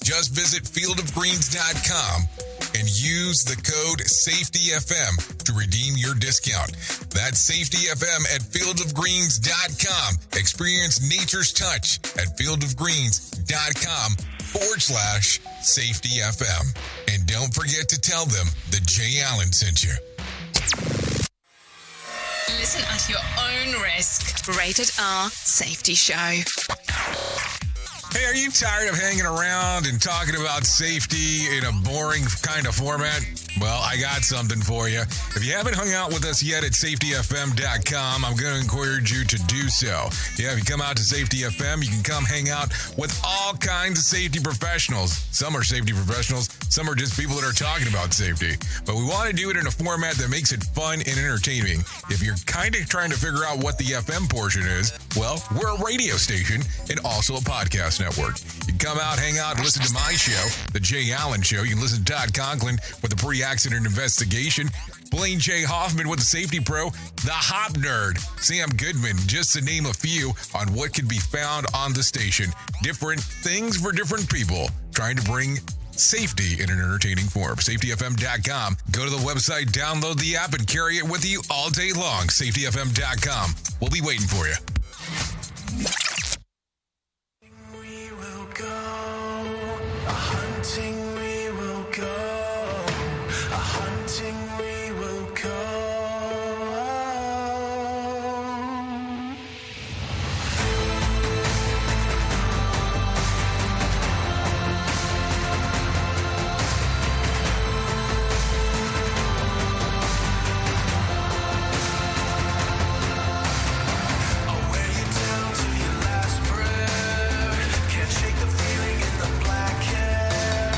Just visit fieldofgreens.com and use the code SAFETYFM to redeem your discount. That's SAFETYFM at fieldofgreens.com. Experience nature's touch at fieldofgreens.com/SAFETYFM. And don't forget to tell them that Jay Allen sent you. Listen at your own risk. Rated R Safety Show. Hey, are you tired of hanging around and talking about safety in a boring kind of format? Well, I got something for you. If you haven't hung out with us yet at safetyfm.com, I'm going to encourage you to do so. Yeah, if you come out to Safety FM, you can come hang out with all kinds of safety professionals. Some are safety professionals, Some are just people that are talking about safety. But we want to do it in a format that makes it fun and entertaining. If you're kind of trying to figure out what the FM portion is, well, we're a radio station and also a podcast network. You can come out, hang out, and listen to my show, The Jay Allen Show. You can listen to Todd Conklin with the pre-accident investigation. Blaine J. Hoffman with the Safety Pro, the Hop Nerd, Sam Goodman, just to name a few on what can be found on the station. Different things for different people, trying to bring safety in an entertaining form. SafetyFM.com. Go to the website, download the app, and carry it with you all day long. SafetyFM.com. We'll be waiting for you. We will go a-hunting, we will go a-hunting, we will go. I'll wear you down to your last breath. Can't shake the feeling in the black hair.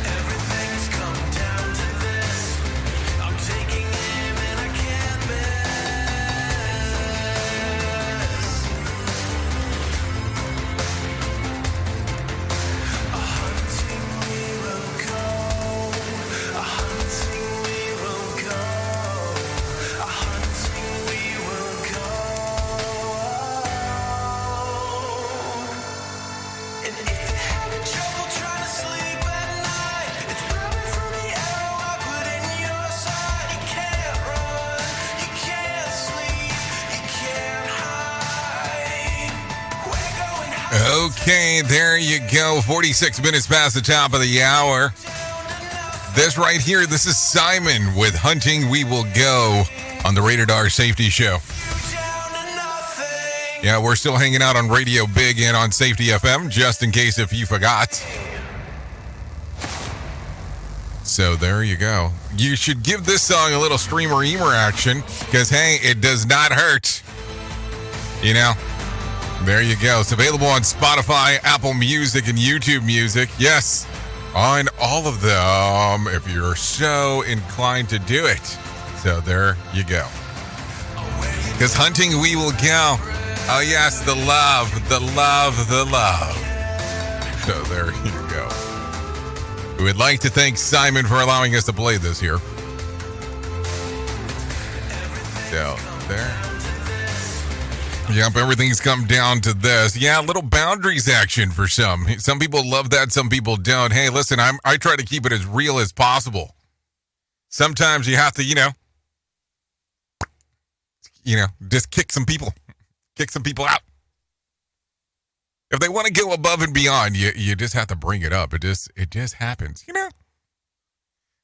Everything's come down to this. I'm taking aim and I can't miss. A-hunting we will go. A-hunting we will go. A-hunting we will go. And if you're having trouble trying to sleep at night, it's probably from the arrow I put in your side. You can't run, you can't sleep, you can't hide. We're going Okay, there you go. 46 minutes past the top of the hour. This right here, this is Simon with Hunting We Will Go on the Rated R Safety Show. Yeah, we're still hanging out on Radio Big and on Safety FM, just in case if you forgot. So there you go. You should give this song a little streamer-eamer action, because, hey, it does not hurt. You know? There you go. It's available on Spotify, Apple Music, and YouTube Music. Yes, on all of them, if you're so inclined to do it. So there you go. Because hunting we will go. Oh, yes, the love, the love, the love. So there you go. We would like to thank Simon for allowing us to play this here. So there. Yep, everything's come down to this. Yeah, little boundaries action for some. Some people love that, some people don't. Hey, listen, I try to keep it as real as possible. Sometimes you have to, just kick some people out. If they want to go above and beyond, you just have to bring it up. It just happens,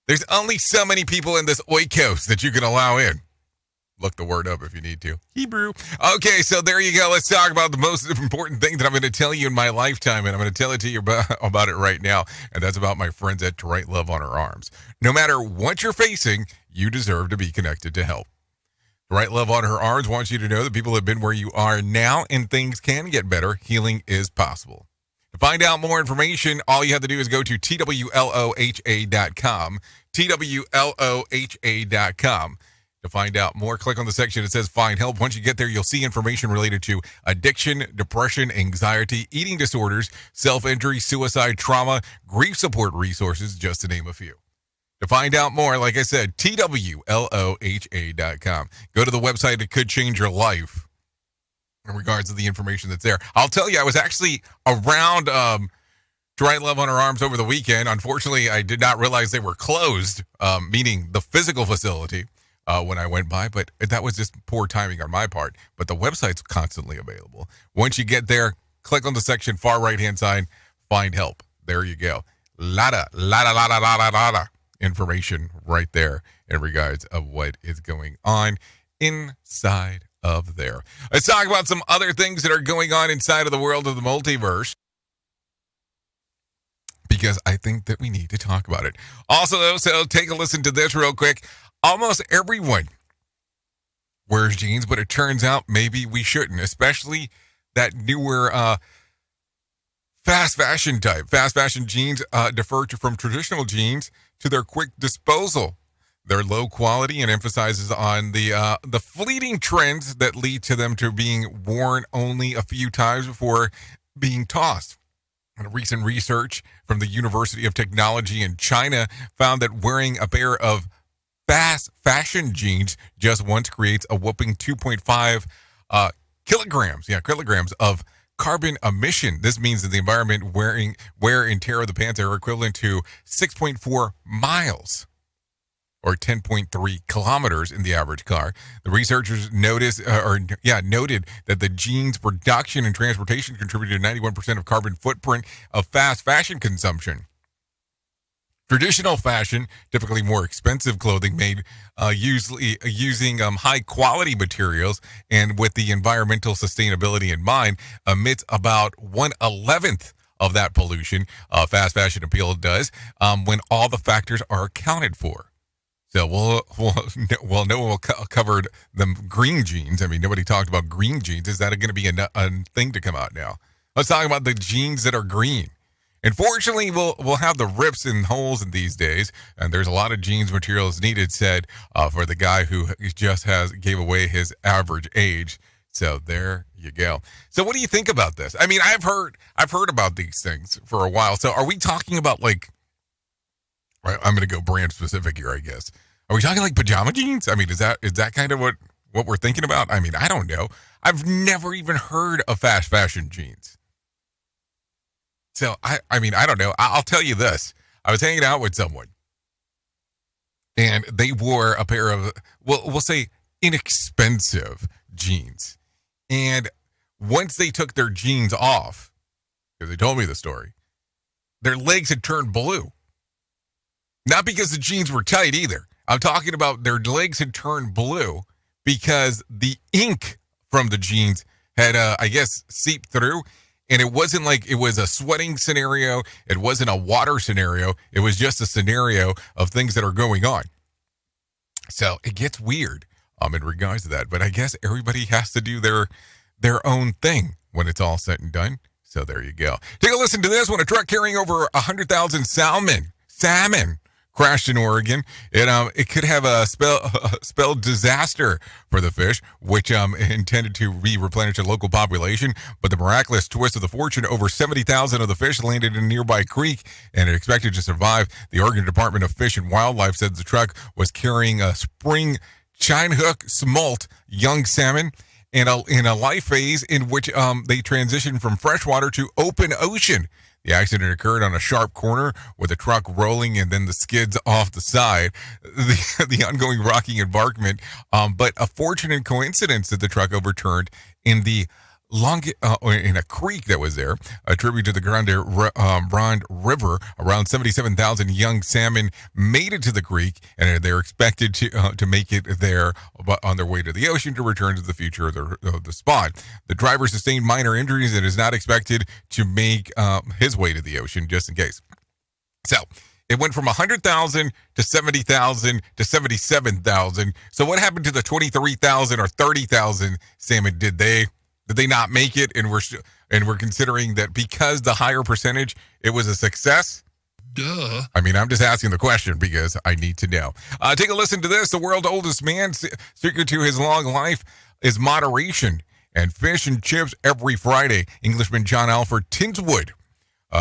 There's only so many people in this oikos that you can allow in. Look the word up if you need to. Hebrew. Okay, so there you go. Let's talk about the most important thing that I'm going to tell you in my lifetime, and I'm going to tell it to you about it right now, and that's about my friends at To Right Love on Her Arms. No matter what you're facing, you deserve to be connected to help. To Right Love on Her Arms wants you to know that people have been where you are now, and things can get better. Healing is possible. To find out more information, all you have to do is go to twloha.com, twloha.com. To find out more, click on the section that says Find Help. Once you get there, you'll see information related to addiction, depression, anxiety, eating disorders, self-injury, suicide, trauma, grief support resources, just to name a few. To find out more, like I said, twloha.com. Go to the website. It could change your life in regards to the information that's there. I'll tell you, I was actually around To Right Love on Her Arms over the weekend. Unfortunately, I did not realize they were closed, meaning the physical facility. When I went by, but that was just poor timing on my part. But the website's constantly available. Once you get there, click on the section far right-hand side, Find Help. There you go. Lotta information right there in regards of what is going on inside of there. Let's talk about some other things that are going on inside of the world of the multiverse, because I think that we need to talk about it. Also, so take a listen to this real quick. Almost everyone wears jeans, but it turns out maybe we shouldn't, especially that newer fast fashion type. Fast fashion jeans differ from traditional jeans to their quick disposal. They're low quality and emphasizes on the fleeting trends that lead to them to being worn only a few times before being tossed. And recent research from the University of Technology in China found that wearing a pair of fast fashion jeans just once creates a whopping 2.5 kilograms of carbon emission. This means that the environment wear and tear of the pants are equivalent to 6.4 miles or 10.3 kilometers in the average car. The researchers noted that the jeans production and transportation contributed to 91% of carbon footprint of fast fashion consumption. Traditional fashion, typically more expensive clothing made usually using high-quality materials and with the environmental sustainability in mind, emits about 1/11 of that pollution fast fashion appeal does when all the factors are accounted for. So no one will cover them green jeans. I mean, nobody talked about green jeans. Is that going to be a thing to come out now? Let's talk about the jeans that are green. Unfortunately, we'll have the rips and holes in these days, and there's a lot of jeans materials needed, said for the guy who just gave away his average age. So there you go. So what do you think about this? I mean, I've heard about these things for a while. So are we talking about like? I'm going to go brand specific here, I guess. Are we talking like pajama jeans? I mean, is that kind of what we're thinking about? I mean, I don't know. I've never even heard of fast fashion jeans. So, I mean, I don't know. I'll tell you this. I was hanging out with someone, and they wore a pair of, we'll say, inexpensive jeans. And once they took their jeans off, because they told me the story, their legs had turned blue. Not because the jeans were tight either. I'm talking about their legs had turned blue because the ink from the jeans had, I guess, seeped through. And it wasn't like it was a sweating scenario. It wasn't a water scenario. It was just a scenario of things that are going on. So it gets weird in regards to that. But I guess everybody has to do their own thing when it's all said and done. So there you go. Take a listen to this. When a truck carrying over 100,000 salmon crashed in Oregon, it could have spelled disaster for the fish, which intended to be replenished a local population. But the miraculous twist of the fortune, over 70,000 of the fish landed in a nearby creek and are expected to survive. The Oregon Department of Fish and Wildlife said the truck was carrying a spring chinook smolt young salmon in a life phase in which they transitioned from freshwater to open ocean. The accident occurred on a sharp corner with the truck rolling and then the skids off the side. The ongoing rocky embankment, but a fortunate coincidence that the truck overturned in the in a creek that was there, a tribute to the Grande River. Around 77,000 young salmon made it to the creek, and they're expected to make it there on their way to the ocean to return to the future of the spot. The driver sustained minor injuries and is not expected to make his way to the ocean, just in case. So it went from 100,000 to 70,000 to 77,000. So what happened to the 23,000 or 30,000 salmon? Did they not make it? And we're considering that because the higher percentage, it was a success? Duh. I mean, I'm just asking the question because I need to know. Take a listen to this. The world's oldest man, secret to his long life is moderation and fish and chips every Friday. Englishman John Alfred Tinswood,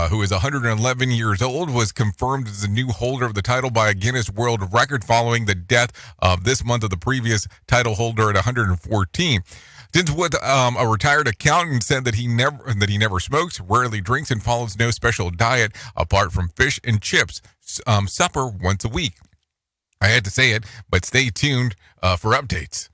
who is 111 years old, was confirmed as the new holder of the title by a Guinness World Record following the death of this month of the previous title holder at 114. Tinswood, a retired accountant, said that he never smokes, rarely drinks, and follows no special diet apart from fish and chips, supper once a week. I had to say it, but stay tuned for updates.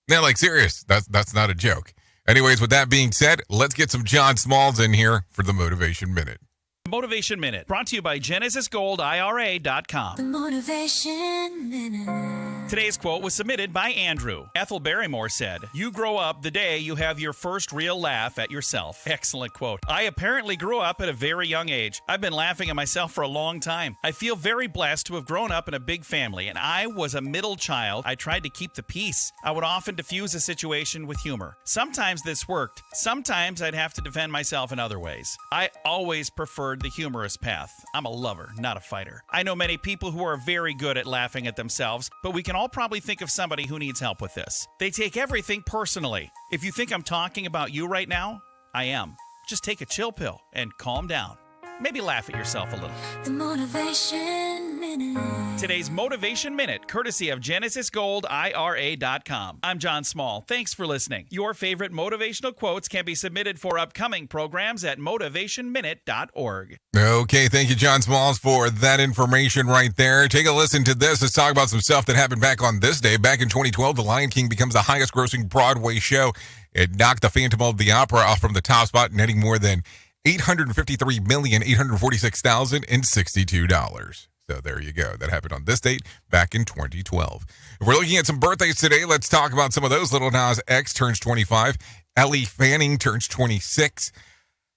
Now, like, serious, that's not a joke. Anyways, with that being said, let's get some John Smalls in here for the Motivation Minute. Motivation Minute, brought to you by GenesisGoldIRA.com. The Motivation Minute. Today's quote was submitted by Andrew. Ethel Barrymore said, "You grow up the day you have your first real laugh at yourself." Excellent quote. I apparently grew up at a very young age. I've been laughing at myself for a long time. I feel very blessed to have grown up in a big family, and I was a middle child. I tried to keep the peace. I would often diffuse a situation with humor. Sometimes this worked. Sometimes I'd have to defend myself in other ways. I always preferred the humorous path. I'm a lover, not a fighter. I know many people who are very good at laughing at themselves, but we can all probably think of somebody who needs help with this. They take everything personally. If you think I'm talking about you right now, I am. Just take a chill pill and calm down. Maybe laugh at yourself a little. The Motivation Minute. Today's Motivation Minute, courtesy of GenesisGoldIRA.com. I'm John Small. Thanks for listening. Your favorite motivational quotes can be submitted for upcoming programs at motivationminute.org. Okay, thank you, John Smalls, for that information right there. Take a listen to this. Let's talk about some stuff that happened back on this day. Back in 2012, The Lion King becomes the highest-grossing Broadway show. It knocked The Phantom of the Opera off from the top spot, netting more than $853,846,062. So there you go. That happened on this date back in 2012. If we're looking at some birthdays today, let's talk about some of those. Lil Nas X turns 25. Ellie Fanning turns 26.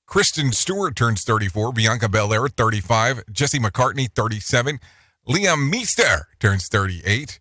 Kristen Stewart turns 34. Bianca Belair, 35. Jesse McCartney, 37. Liam Meester turns 38.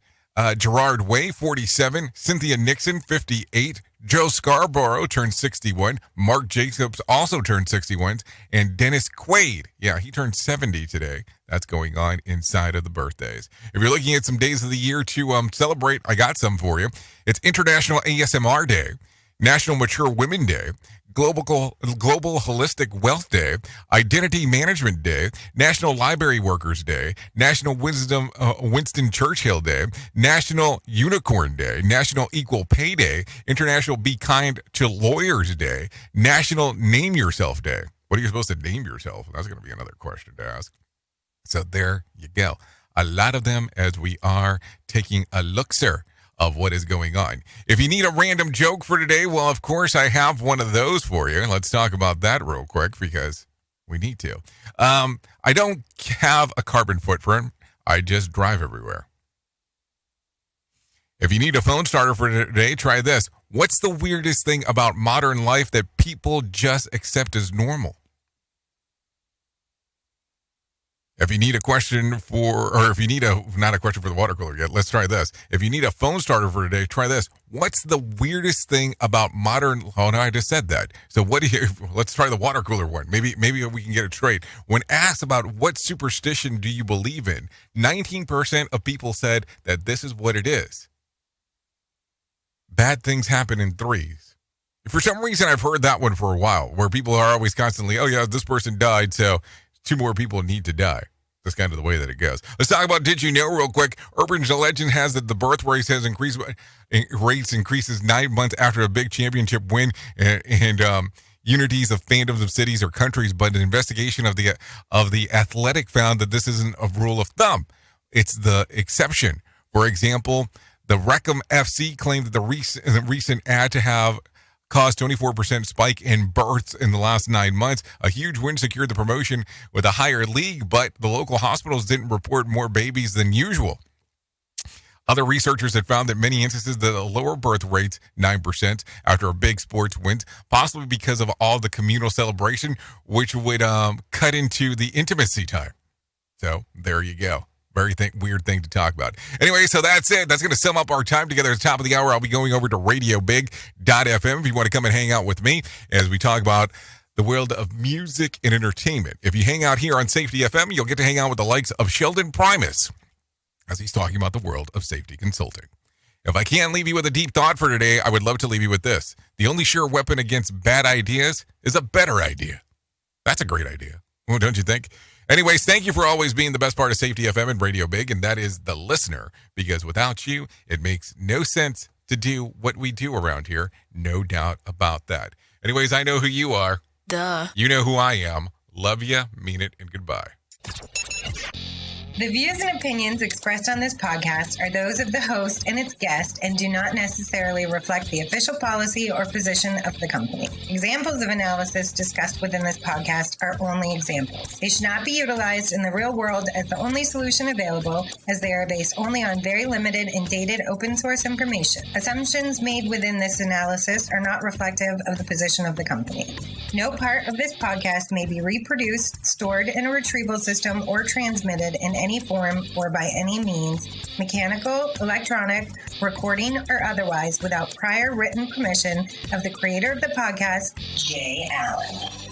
Gerard Way, 47. Cynthia Nixon, 58. Joe Scarborough turned 61. Mark Jacobs also turned 61. And Dennis Quaid, yeah, he turned 70 today. That's going on inside of the birthdays. If you're looking at some days of the year to celebrate, I got some for you. It's International ASMR Day, National Mature Women Day, Global Holistic Wealth Day, Identity Management Day, National Library Workers Day, National Winston Churchill Day, National Unicorn Day, National Equal Pay Day, International Be Kind to Lawyers Day, National Name Yourself Day. What are you supposed to name yourself? That's going to be another question to ask. So there you go. A lot of them as we are taking a look, sir, of what is going on. If you need a random joke for today, well, of course, I have one of those for you. Let's talk about that real quick because we need to. I don't have a carbon footprint. I just drive everywhere. If you need a phone starter for today, try this. What's the weirdest thing about modern life that people just accept as normal? If you need a question for, or if you need not a question for the water cooler yet, let's try this. If you need a phone starter for today, try this. What's the weirdest thing about modern, oh no, I just said that. So let's try the water cooler one. Maybe we can get it straight. When asked about what superstition do you believe in, 19% of people said that this is what it is. Bad things happen in threes. For some reason, I've heard that one for a while, where people are always constantly, oh yeah, this person died, so 2 more people need to die. That's kind of the way that it goes. Let's talk about Did You Know real quick. Urban legend has that the birth rate has increased. Rates increases 9 months after a big championship win and unities of fandoms of cities or countries. But an investigation of the Athletic found that this isn't a rule of thumb. It's the exception. For example, the Wrexham FC claimed that the recent ad to have caused 24% spike in births in the last 9 months. A huge win secured the promotion with a higher league, but the local hospitals didn't report more babies than usual. Other researchers had found that many instances the lower birth rates, 9%, after a big sports win, possibly because of all the communal celebration, which would cut into the intimacy time. So there you go. Very weird thing to talk about. Anyway, so that's it. That's going to sum up our time together at the top of the hour. I'll be going over to radiobig.fm if you want to come and hang out with me as we talk about the world of music and entertainment. If you hang out here on Safety FM, you'll get to hang out with the likes of Sheldon Primus as he's talking about the world of safety consulting. If I can't leave you with a deep thought for today, I would love to leave you with this. The only sure weapon against bad ideas is a better idea. That's a great idea. Well, don't you think? Anyways, thank you for always being the best part of Safety FM and Radio Big, and that is the listener, because without you, it makes no sense to do what we do around here. No doubt about that. Anyways, I know who you are. Duh. You know who I am. Love you, mean it, and goodbye. The views and opinions expressed on this podcast are those of the host and its guest and do not necessarily reflect the official policy or position of the company. Examples of analysis discussed within this podcast are only examples. They should not be utilized in the real world as the only solution available, as they are based only on very limited and dated open source information. Assumptions made within this analysis are not reflective of the position of the company. No part of this podcast may be reproduced, stored in a retrieval system, or transmitted in any form or by any means, mechanical, electronic, recording, or otherwise, without prior written permission of the creator of the podcast, Jay Allen.